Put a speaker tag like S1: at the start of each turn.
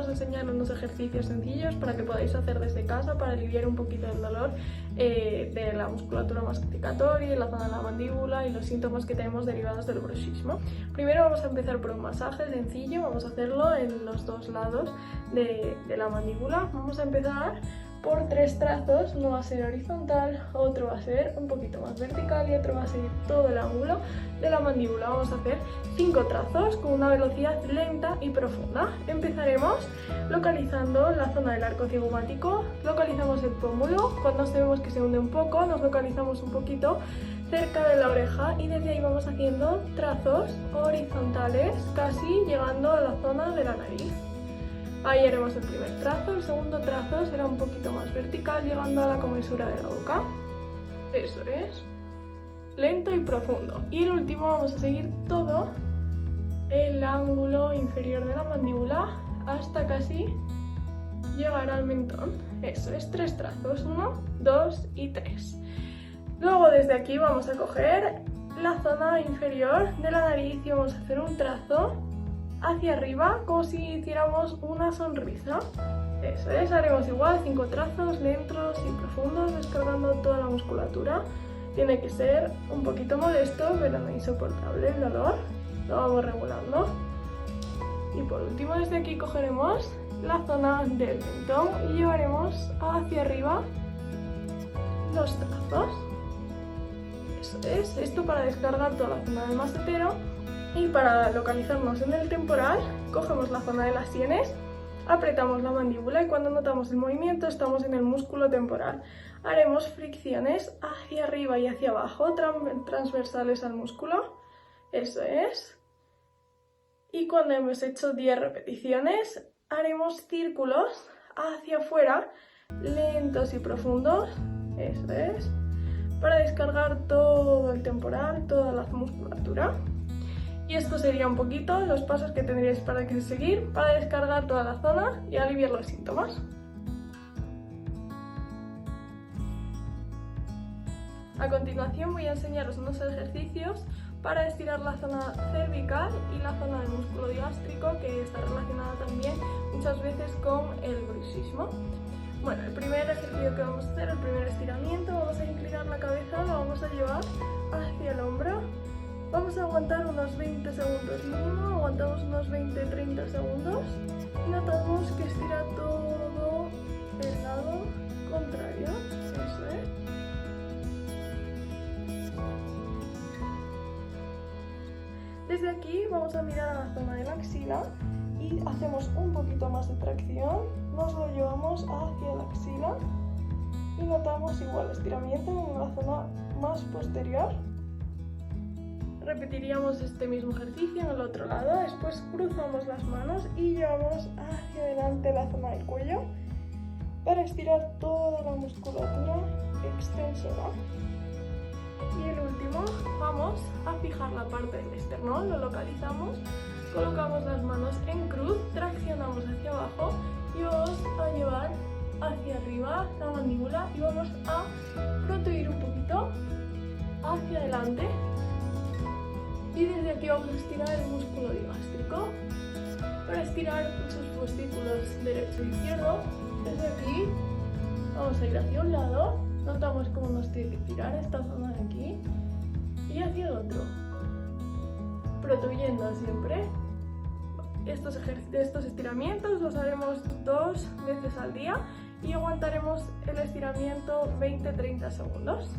S1: vamos a enseñar unos ejercicios sencillos para que podáis hacer desde casa para aliviar un poquito el dolor de la musculatura masticatoria, la zona de la mandíbula y los síntomas que tenemos derivados del bruxismo. Primero vamos a empezar por un masaje sencillo, vamos a hacerlo en los dos lados de la mandíbula. Vamos a empezar por 3 trazos, uno va a ser horizontal, otro va a ser un poquito más vertical y otro va a ser todo el ángulo de la mandíbula. Vamos a hacer 5 trazos con una velocidad lenta y profunda. Empezaremos localizando la zona del arco cigomático, localizamos el pómulo, cuando vemos que se hunde un poco nos localizamos un poquito cerca de la oreja y desde ahí vamos haciendo trazos horizontales casi llegando a la zona de la nariz. Ahí haremos el primer trazo, el segundo trazo será un poquito más vertical llegando a la comesura de la boca. Eso es, lento y profundo. Y el último vamos a seguir todo el ángulo inferior de la mandíbula hasta casi llegar al mentón. Eso es, 3 trazos, 1, 2 y 3. Luego desde aquí vamos a coger la zona inferior de la nariz y vamos a hacer un trazo hacia arriba como si hiciéramos una sonrisa. Eso es, haremos igual 5 trazos lentos y profundos descargando toda la musculatura. Tiene que ser un poquito molesto pero no insoportable el dolor. Lo vamos regulando. Y por último desde aquí cogeremos la zona del mentón y llevaremos hacia arriba los trazos. Eso es, esto para descargar toda la zona del macetero. Y para localizarnos en el temporal, cogemos la zona de las sienes, apretamos la mandíbula y cuando notamos el movimiento estamos en el músculo temporal. Haremos fricciones hacia arriba y hacia abajo, transversales al músculo. Eso es. Y cuando hemos hecho 10 repeticiones, haremos círculos hacia afuera, lentos y profundos. Eso es. Para descargar todo el temporal, toda la musculatura. Y esto sería un poquito los pasos que tendríais para seguir para descargar toda la zona y aliviar los síntomas. A continuación voy a enseñaros unos ejercicios para estirar la zona cervical y la zona del músculo digástrico, que está relacionada también muchas veces con el bruxismo. Bueno, el primer ejercicio que vamos a hacer, el primer estiramiento, vamos a inclinar la cabeza, la vamos a llevar hacia el hombro. Vamos a aguantar unos 20 segundos mínimo, aguantamos unos 20-30 segundos y notamos que estira todo el lado contrario. Eso es. Desde aquí vamos a mirar a la zona de la axila y hacemos un poquito más de tracción, nos lo llevamos hacia la axila y notamos igual estiramiento en la zona más posterior. Repetiríamos este mismo ejercicio en el otro lado, después cruzamos las manos y llevamos hacia adelante la zona del cuello para estirar toda la musculatura extensora. Y el último, vamos a fijar la parte del esternón, lo localizamos, colocamos las manos en cruz, traccionamos hacia abajo y vamos a llevar hacia arriba la mandíbula y vamos a protruir un poquito hacia adelante. Y desde aquí vamos a estirar el músculo digástrico. Para estirar sus testículos derecho e izquierdo, desde aquí vamos a ir hacia un lado, notamos cómo nos tiene que tirar esta zona de aquí y hacia el otro, protruyendo siempre. Estos estiramientos los haremos 2 veces al día y aguantaremos el estiramiento 20-30 segundos.